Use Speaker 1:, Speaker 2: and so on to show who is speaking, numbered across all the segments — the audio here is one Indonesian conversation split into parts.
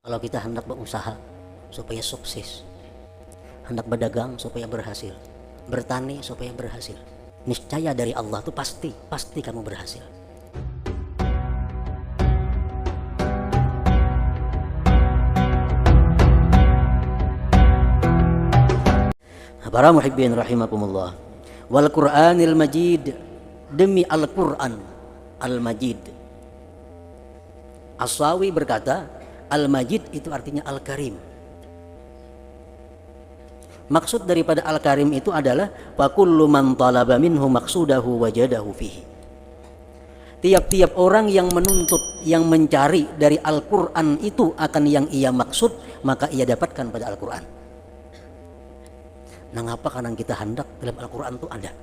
Speaker 1: Kalau kita hendak berusaha supaya sukses, hendak berdagang supaya berhasil, bertani supaya berhasil, niscaya dari Allah tuh pasti kamu berhasil. Para muhibbin rahimakumullah, wal Qur'anil Majid, demi Al-Qur'an Al-Majid. As-Sawi berkata, Al-Majid itu artinya Al-Karim. Maksud daripada Al-Karim itu adalah wa kullu man talaba minhu maqsudahu wajadahu fihi. Tiap-tiap orang yang menuntut, yang mencari dari Al-Qur'an itu akan yang ia maksud, maka ia dapatkan pada Al-Qur'an. Nah, ngapa kadang kita hendak dalam Al-Qur'an itu ada.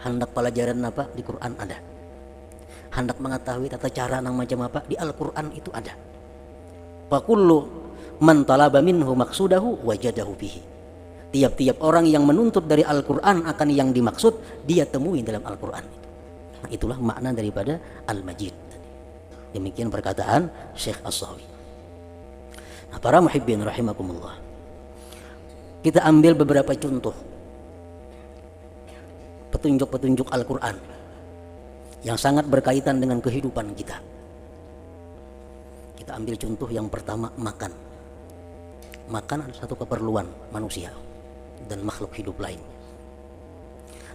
Speaker 1: Hendak pelajaran apa di Qur'an ada. Hendak mengetahui tata cara nang macam apa di Al-Qur'an itu ada. Fa kullu man talaba minhu maqsudahu wajadahu fihi. Tiap-tiap orang yang menuntut dari Al-Qur'an akan yang dimaksud, dia temui dalam Al-Qur'an. Nah, itulah makna daripada Al-Majid. Demikian perkataan Syekh As-Sawi. Nah, para muhibbin rahimakumullah, kita ambil beberapa contoh petunjuk-petunjuk Al-Qur'an yang sangat berkaitan dengan kehidupan kita. Kita ambil contoh yang pertama, makan. Makan adalah satu keperluan manusia dan makhluk hidup lain.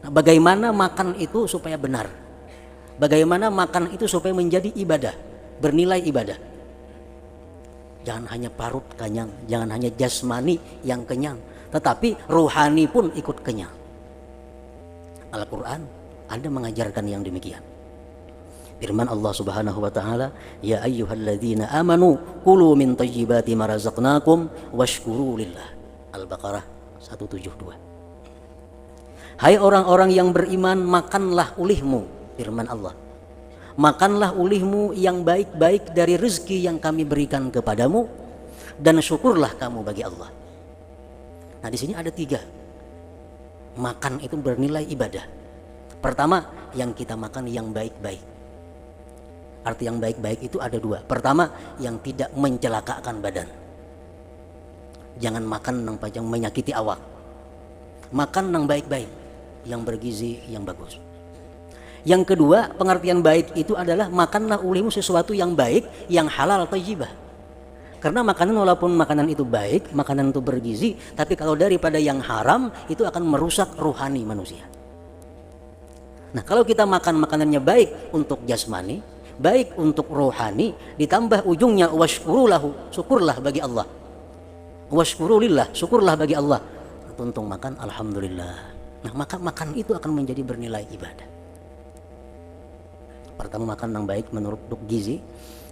Speaker 1: Nah, bagaimana makan itu supaya benar? Bagaimana makan itu supaya menjadi ibadah, bernilai ibadah? Jangan hanya parut kenyang, jangan hanya jasmani yang kenyang, tetapi rohani pun ikut kenyang. Al-Qur'an ada mengajarkan yang demikian. Firman Allah Subhanahu wa taala, ya ayyuhalladzina amanu kulu min thayyibati ma razaqnakum washkuru lillah. Al-Baqarah 172. Hai orang-orang yang beriman, makanlah ulihmu, firman Allah. Makanlah ulihmu yang baik-baik dari rezeki yang kami berikan kepadamu, dan syukurlah kamu bagi Allah. Nah, di sini ada 3. Makan itu bernilai ibadah. Pertama, yang kita makan yang baik-baik. Arti yang baik-baik itu ada 2. Pertama, yang tidak mencelakakan badan. Jangan makan yang panjang menyakiti awak. Makan yang baik-baik, yang bergizi, yang bagus. Yang kedua, pengertian baik itu adalah makanlah ulihmu sesuatu yang baik, yang halal thayyibah. Karena makanan, walaupun makanan itu baik, makanan itu bergizi, tapi kalau daripada yang haram, itu akan merusak rohani manusia. Nah, kalau kita makan makanannya baik untuk jasmani, baik untuk rohani, ditambah ujungnya washkurulahu, syukurlah bagi Allah. Washkurulillah, syukurlah bagi Allah. Untung makan, alhamdulillah. Nah, maka makan itu akan menjadi bernilai ibadah. Pertama, makan yang baik menurut gizi.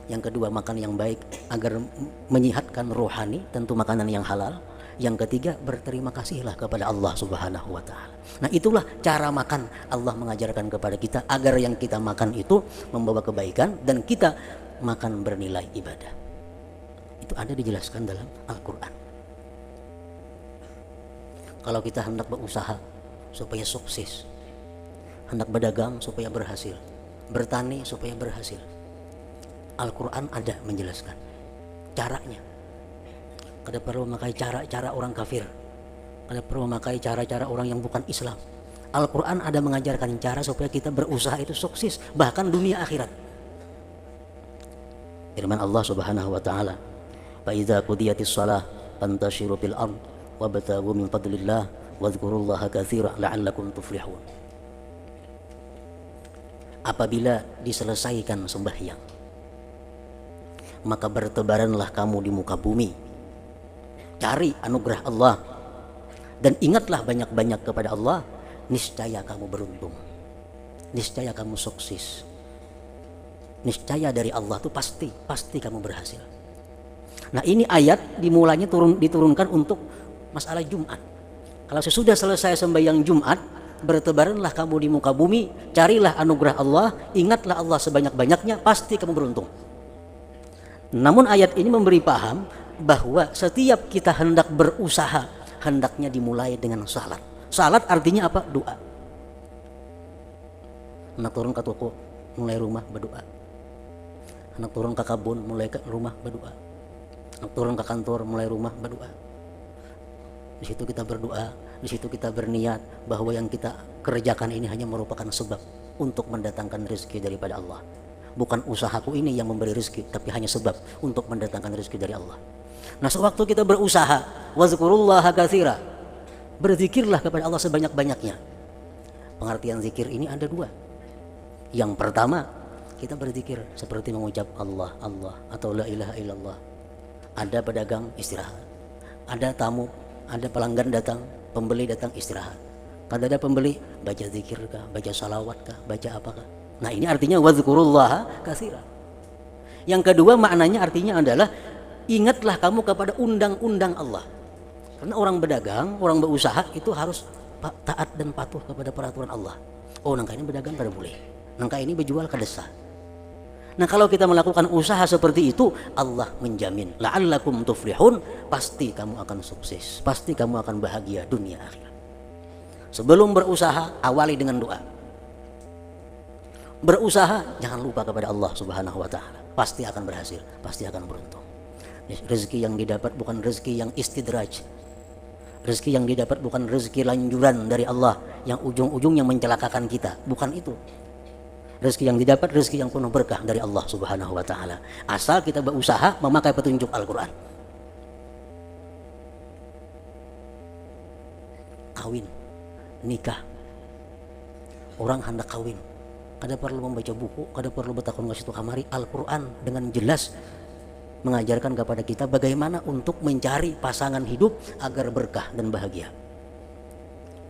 Speaker 1: Yang kedua, makan yang baik agar menyehatkan rohani, tentu makanan yang halal. Yang ketiga, berterima kasihlah kepada Allah Subhanahu wa taala. Nah, itulah cara makan. Allah mengajarkan kepada kita agar yang kita makan itu membawa kebaikan dan kita makan bernilai ibadah. Itu ada dijelaskan dalam Al-Qur'an. Kalau kita hendak berusaha supaya sukses, hendak berdagang supaya berhasil, bertani supaya berhasil, Al-Quran ada menjelaskan caranya. Kada perlu memakai cara-cara orang kafir, kada perlu memakai cara-cara orang yang bukan Islam. Al-Quran ada mengajarkan cara supaya kita berusaha itu sukses, bahkan dunia akhirat. Firman Allah Subhanahu wa taala, fa idza qudiyatis shalah fantashiru fil ard wabtaghu min fadlillah wadhkurullaha katsiran la'allakum tuflihun. Apabila diselesaikan sembahyang, maka bertebaranlah kamu di muka bumi, cari anugerah Allah, dan ingatlah banyak-banyak kepada Allah, niscaya kamu beruntung, niscaya kamu sukses, niscaya dari Allah itu pasti kamu berhasil. Nah, ini ayat dimulainya diturunkan untuk masalah Jumat. Kalau sesudah selesai sembahyang Jumat, bertebaranlah kamu di muka bumi, carilah anugerah Allah, ingatlah Allah sebanyak-banyaknya, pasti kamu beruntung. Namun ayat ini memberi paham bahwa setiap kita hendak berusaha, hendaknya dimulai dengan salat. Salat artinya apa? Doa. Hendak turun ke toko, mulai rumah berdoa. Hendak turun ke kebun, mulai ke rumah berdoa. Turun ke kantor, mulai rumah berdoa. Di situ kita berdoa, di situ kita berniat bahwa yang kita kerjakan ini hanya merupakan sebab untuk mendatangkan rezeki daripada Allah. Bukan usahaku ini yang memberi rezeki, tapi hanya sebab untuk mendatangkan rezeki dari Allah. Nah, sewaktu kita berusaha, wazkurullaha katsira, berzikirlah kepada Allah sebanyak-banyaknya. Pengertian zikir ini ada dua. Yang pertama, kita berzikir seperti mengucap Allah, Allah, atau la ilaha illallah. Ada pedagang istirahat, ada tamu, ada pelanggan datang, pembeli datang istirahat. Kalau ada pembeli, baca zikir kah, baca salawat kah, baca apakah. Nah, ini artinya wazkurullaha katsira. Yang kedua maknanya artinya adalah ingatlah kamu kepada undang-undang Allah. Karena orang berdagang, orang berusaha itu harus taat dan patuh kepada peraturan Allah. Oh, nangka ini berdagang kada boleh, nangka ini berjual kada sah. Nah, kalau kita melakukan usaha seperti itu, Allah menjamin la'allakum tuflihun, pasti kamu akan sukses, pasti kamu akan bahagia dunia akhirat. Sebelum berusaha, awali dengan doa. Berusaha jangan lupa kepada Allah Subhanahu wa taala, pasti akan berhasil, pasti akan beruntung. Rezeki yang didapat bukan rezeki yang istidraj. Rezeki yang didapat bukan rezeki lanjuran dari Allah yang ujung-ujungnya mencelakakan kita, bukan itu. Rezeki yang didapat rezeki yang penuh berkah dari Allah Subhanahu wa taala, asal kita berusaha memakai petunjuk Al-Qur'an. Kawin, nikah, orang hendak kawin, kada perlu membaca buku, kada perlu bertakun ke situ kamari. Al-Qur'an dengan jelas mengajarkan kepada kita bagaimana untuk mencari pasangan hidup agar berkah dan bahagia.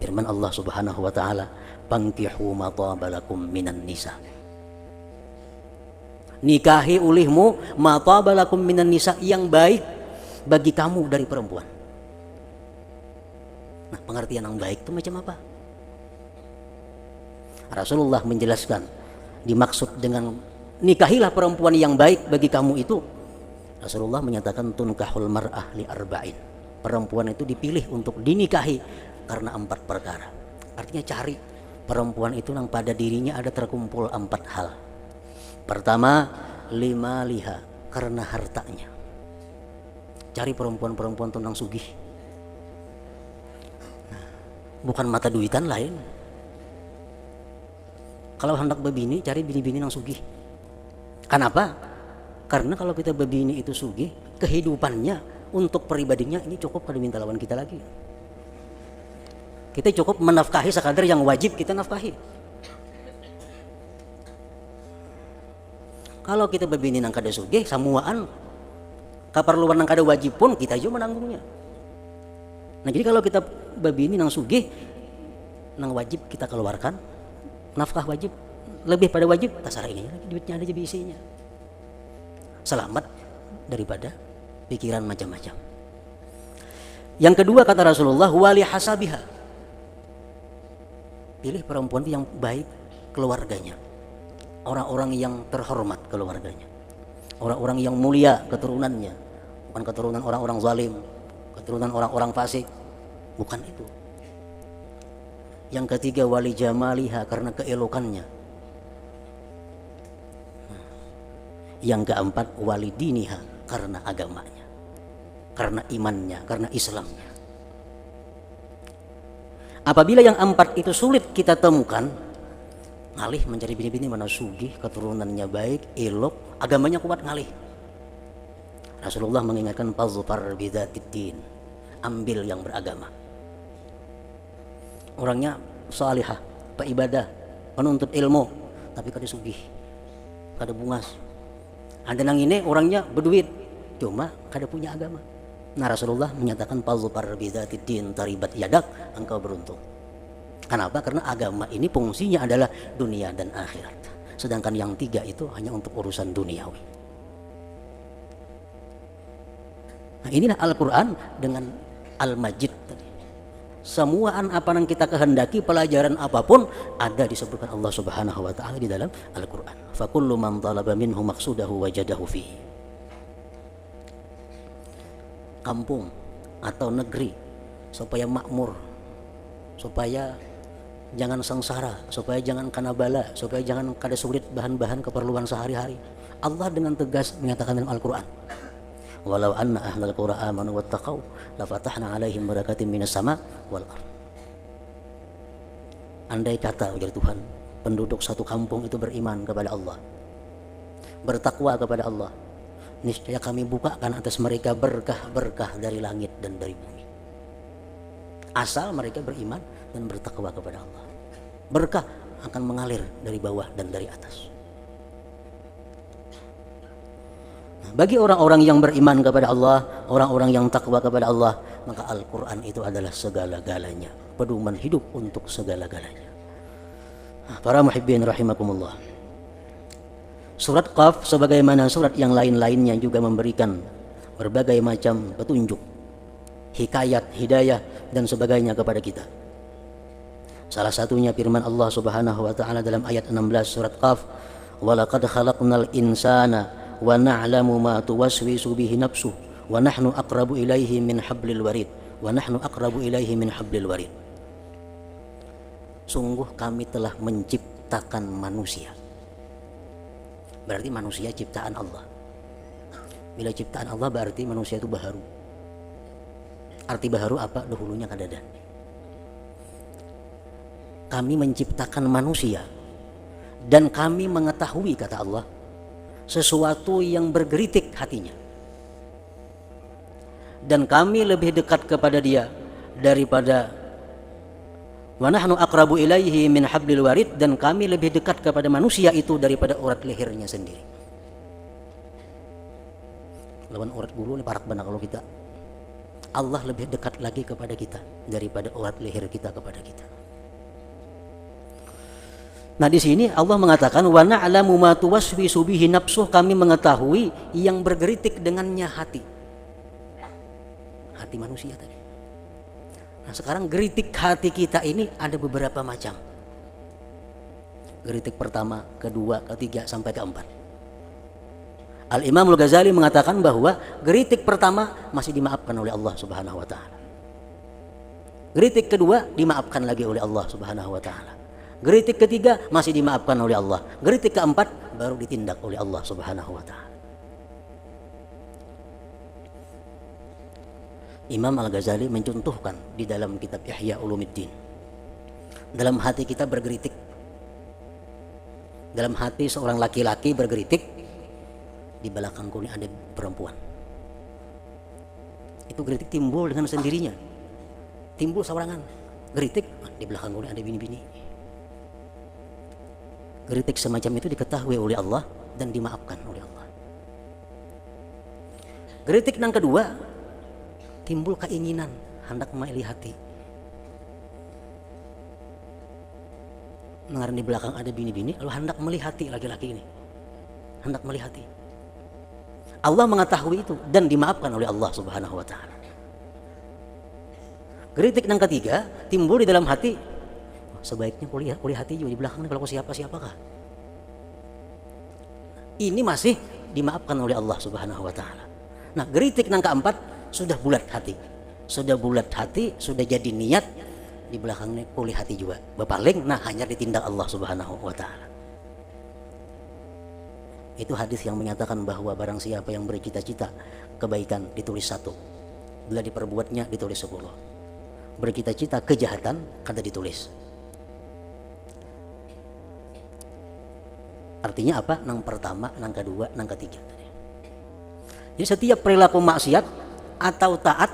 Speaker 1: Firman Allah Subhanahu wa taala, "Fankihu ma taba lakum minan nisa." Nikahi olehmu ma taba lakum minan nisa, yang baik bagi kamu dari perempuan. Nah, pengertian yang baik itu macam apa? Rasulullah menjelaskan dimaksud dengan nikahilah perempuan yang baik bagi kamu itu, Rasulullah menyatakan tunkahul mar'ah li arba'in. Perempuan itu dipilih untuk dinikahi karena 4 perkara. Artinya cari perempuan itu yang pada dirinya ada terkumpul 4 hal. Pertama, lima liha, karena hartanya. Cari perempuan-perempuan tentang sugih. Nah, bukan mata duitan lain. Kalau hendak berbini, cari bini-bini yang sugih. Kenapa? Karena kalau kita berbini itu sugih, kehidupannya untuk pribadinya ini cukup kada minta lawan kita lagi. Kita cukup menafkahi sekadar yang wajib kita nafkahi. Kalau kita berbini nang kada sugih, samuaan kaperluan nang kada wajib pun kita juga menanggungnya. Nah, jadi kalau kita berbini nang sugih, nang wajib kita keluarkan, nafkah wajib, lebih pada wajib, tasarah ini duitnya ada jadi isinya. Selamat daripada pikiran macam-macam. Yang kedua kata Rasulullah, wali hasabiha. Pilih perempuan yang baik keluarganya, orang-orang yang terhormat keluarganya, orang-orang yang mulia keturunannya, bukan keturunan orang-orang zalim, keturunan orang-orang fasik, bukan itu. Yang ketiga, wali jamaliha, karena keelokannya. Yang keempat, wali diniha, karena agamanya, karena imannya, karena Islamnya. Apabila yang 4 itu sulit kita temukan, ngalih mencari bini-bini mana sugih, keturunannya baik, elok, agamanya kuat, ngalih. Rasulullah mengingatkan, fazfar bidzatiddin, ambil yang beragama. Orangnya salihah, peibadah, penuntut ilmu, tapi kada sugih, kada bungas. Ada nang ini orangnya berduit, cuma kada punya agama. Nah, Rasulullah menyatakan fazfar bidzatiddin taribat yadak, engkau beruntung. Kenapa? Karena agama ini fungsinya adalah dunia dan akhirat. Sedangkan yang 3 itu hanya untuk urusan duniawi. Nah, inilah Al-Quran dengan Al-Majid tadi. Semua apa yang kita kehendaki, pelajaran apapun ada disebutkan Allah Subhanahu wa taala di dalam Al-Qur'an. Fa kullu man talaba minhu maqsudahu wajadahu fihi. Kampung atau negeri supaya makmur, supaya jangan sengsara, supaya jangan kena bala, supaya jangan kada sulit bahan-bahan keperluan sehari-hari. Allah dengan tegas menyatakan dalam Al-Qur'an, walau anna ahlal qura amanu wattaqau lafatahna alaihim barakatim minas sama wal ardh. Andai kata, ujar Tuhan, penduduk satu kampung itu beriman kepada Allah, bertakwa kepada Allah, niscaya kami bukakan atas mereka berkah-berkah dari langit dan dari bumi. Asal mereka beriman dan bertakwa kepada Allah, berkah akan mengalir dari bawah dan dari atas. Nah, bagi orang-orang yang beriman kepada Allah, orang-orang yang takwa kepada Allah, maka Al-Quran itu adalah segala-galanya, pedoman hidup untuk segala-galanya. Para muhibbin rahimakumullah, surat Qaf sebagaimana surat yang lain-lainnya juga memberikan berbagai macam petunjuk, hikayat, hidayah dan sebagainya kepada kita. Salah satunya firman Allah Subhanahu wa taala dalam ayat 16 surat Qaf, "Walaqad khalaqnal insana wa na'lamu ma tuwaswisu bihi nafsuhu wa nahnu aqrabu ilaihi min hablil warid wa nahnu aqrabu ilaihi min hablil warid." Sungguh kami telah menciptakan manusia. Berarti manusia ciptaan Allah. Bila ciptaan Allah berarti manusia itu baharu. Arti baharu apa? Dahulunya kadada. Kami menciptakan manusia dan kami mengetahui, kata Allah, sesuatu yang bergeritik hatinya. Dan kami lebih dekat kepada dia daripada wa nahnu aqrabu ilaihi min hablil warid, dan kami lebih dekat kepada manusia itu daripada urat lehernya sendiri. Lawan urat bulu ini parak benar kalau kita. Allah lebih dekat lagi kepada kita daripada urat leher kita kepada kita. Nah, di sini Allah mengatakan wa na'lamu ma tuwaswisu bihi nafsuh, kami mengetahui yang bergeritik dengannya hati. Hati manusia tadi. Nah, sekarang geritik hati kita ini ada beberapa macam. Geritik pertama, kedua, ketiga, sampai keempat. Al-Imam Al-Ghazali mengatakan bahwa geritik pertama masih dimaafkan oleh Allah Subhanahu wa taala. Geritik kedua dimaafkan lagi oleh Allah Subhanahu wa taala. Geritik ketiga masih dimaafkan oleh Allah. Geritik keempat baru ditindak oleh Allah Subhanahu wa taala. Imam Al-Ghazali mencontohkan di dalam kitab Ihya Ulumuddin. Dalam hati kita bergeritik. Dalam hati seorang laki-laki bergeritik, di belakangku ini ada perempuan. Itu geritik timbul dengan sendirinya. Timbul sawarangan. Geritik, di belakangku ini ada bini-bini. Geritik semacam itu diketahui oleh Allah dan dimaafkan oleh Allah. Geritik yang kedua, timbul keinginan, hendak melihat hati. Dengar di belakang ada bini-bini, lalu hendak melihati laki-laki ini. Hendak melihati. Allah mengetahui itu dan dimaafkan oleh Allah Subhanahu wa taala. Geritik yang ketiga, timbul di dalam hati, sebaiknya kuliah hati juga di belakang ini, kalau siapakah. Ini masih dimaafkan oleh Allah Subhanahu wa taala. Nah, geritik yang keempat, sudah bulat hati, sudah jadi niat, di belakangnya kuliah hati juga berpaling, nah hanya ditindak Allah Subhanahu wa taala. Itu hadis yang menyatakan bahwa barang siapa yang bercita-cita kebaikan ditulis 1, bila diperbuatnya ditulis 10. Bercita-cita kejahatan kada ditulis. Artinya apa? Nang pertama, nang kedua, nang ketiga. Jadi setiap perilaku maksiat atau taat,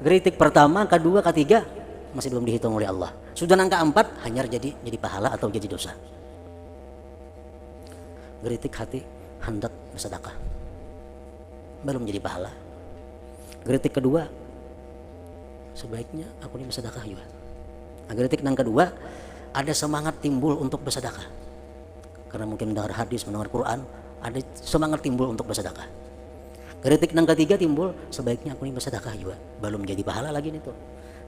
Speaker 1: geritik pertama, kedua, ketiga masih belum dihitung oleh Allah. Sudah nang keempat hanya jadi pahala atau jadi dosa. Geritik hati hendak bersedekah, belum jadi pahala. Geritik kedua, sebaiknya aku ini bersedekah juga. Nah, geritik yang kedua, ada semangat timbul untuk bersedekah. Karena mungkin mendengar hadis, mendengar Quran, ada semangat timbul untuk bersedekah. Geritik yang ketiga timbul, sebaiknya aku ini bersedekah juga, belum jadi pahala lagi itu.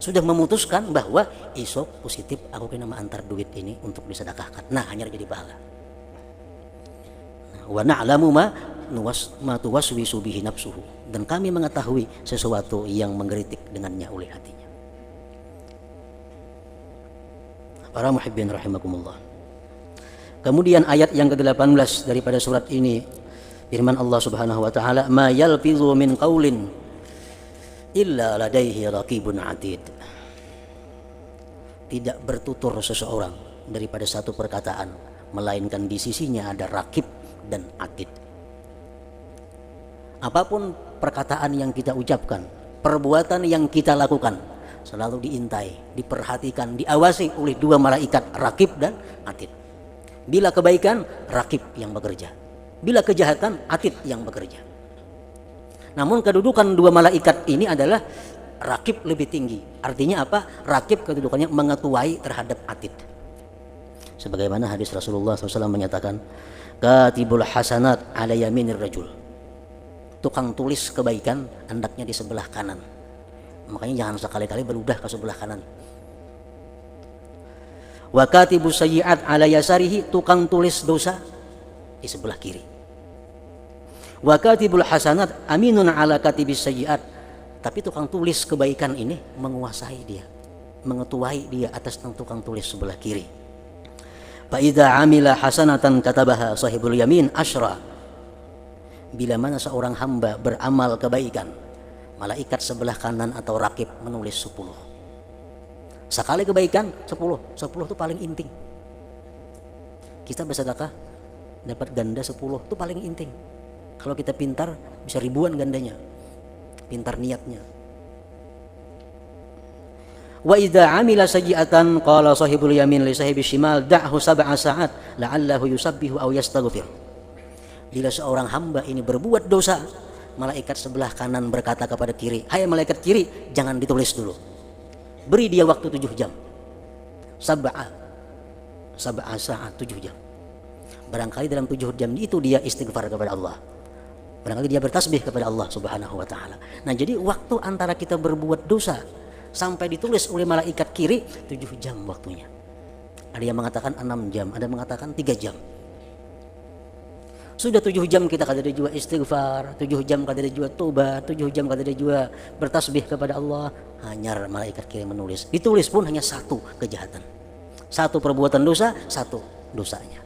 Speaker 1: Sudah memutuskan bahwa isok positif aku kena antar duit ini untuk disedekahkan. Nah, hanya jadi pahala. Wa na'lamu ma tuwaswisu bihi nafsuhu, dan kami mengetahui sesuatu yang menggeritik dengannya oleh hatinya. Para muhibbin rahimakumullah. Kemudian ayat yang ke-18 daripada surat ini, Firman Allah Subhanahu wa taala, "Ma yalfizu min qaulin illa ladaihi raqibun atid." Tidak bertutur seseorang daripada satu perkataan, melainkan di sisinya ada rakib dan atid. Apapun perkataan yang kita ucapkan, perbuatan yang kita lakukan, selalu diintai, diperhatikan, diawasi oleh dua malaikat, rakib dan atid. Bila kebaikan, rakib yang bekerja. Bila kejahatan, atid yang bekerja. Namun kedudukan dua malaikat ini adalah rakib lebih tinggi. Artinya apa? Rakib kedudukannya mengetuai terhadap atid. Sebagaimana hadis Rasulullah SAW menyatakan, katibul hasanat ala yaminir rajul. Tukang tulis kebaikan hendaknya di sebelah kanan. Makanya jangan sekali-kali beludah ke sebelah kanan. Wa katibus sayyi'at ala yasarihi, tukang tulis dosa di sebelah kiri. Wa katibul hasanat aminun ala katibis sayyi'at, tapi tukang tulis kebaikan ini menguasai dia, mengetuai dia atas tukang tulis sebelah kiri. Fa idza amila hasanatan katabaha sahibul yamin asyra. Bila mana seorang hamba beramal kebaikan, malaikat sebelah kanan atau rakib menulis 10. Sekali kebaikan 10 itu paling inting. Kita bersedekah dapat ganda 10 itu paling inting. Kalau kita pintar bisa ribuan gandanya, pintar niatnya. Wa idza amila sayyi'atan qala sahibul yamin li sahibi shimal da'hu sab'a sa'at la'allahu yusabbihu aw yastaghfir. Bila seorang hamba ini berbuat dosa, malaikat sebelah kanan berkata kepada kiri, hai malaikat kiri, jangan ditulis dulu, beri dia waktu 7 jam. Sab'a sa'at, 7 jam. Barangkali dalam 7 jam itu dia istighfar kepada Allah, barangkali dia bertasbih kepada Allah Subhanahu wa ta'ala. Nah, jadi waktu antara kita berbuat dosa sampai ditulis oleh malaikat kiri 7 jam waktunya. Ada yang mengatakan 6 jam, ada yang mengatakan 3 jam. Sudah 7 jam kita kada ada juga istighfar, 7 jam kada ada juga tobat, 7 jam kada ada juga bertasbih kepada Allah. Hanya malaikat kiri menulis. Ditulis pun hanya 1 kejahatan, 1 perbuatan dosa, 1 dosanya.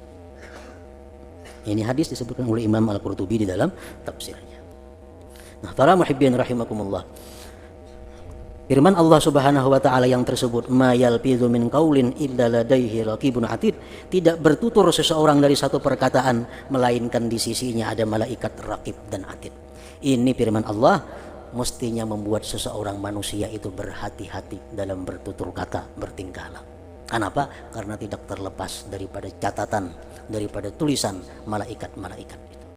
Speaker 1: Ini hadis disebutkan oleh Imam Al-Qurtubi di dalam tafsirnya. Nah, para muhibbin rahimakumullah, firman Allah Subhanahu wa taala yang tersebut, ma yalfidhu min qaulin illa ladaihi raqibun atid, tidak bertutur seseorang dari satu perkataan melainkan di sisinya ada malaikat raqib dan atid. Ini firman Allah mestinya membuat seseorang manusia itu berhati-hati dalam bertutur kata, bertingkah laku. Kenapa? Karena tidak terlepas daripada catatan, daripada tulisan malaikat-malaikat.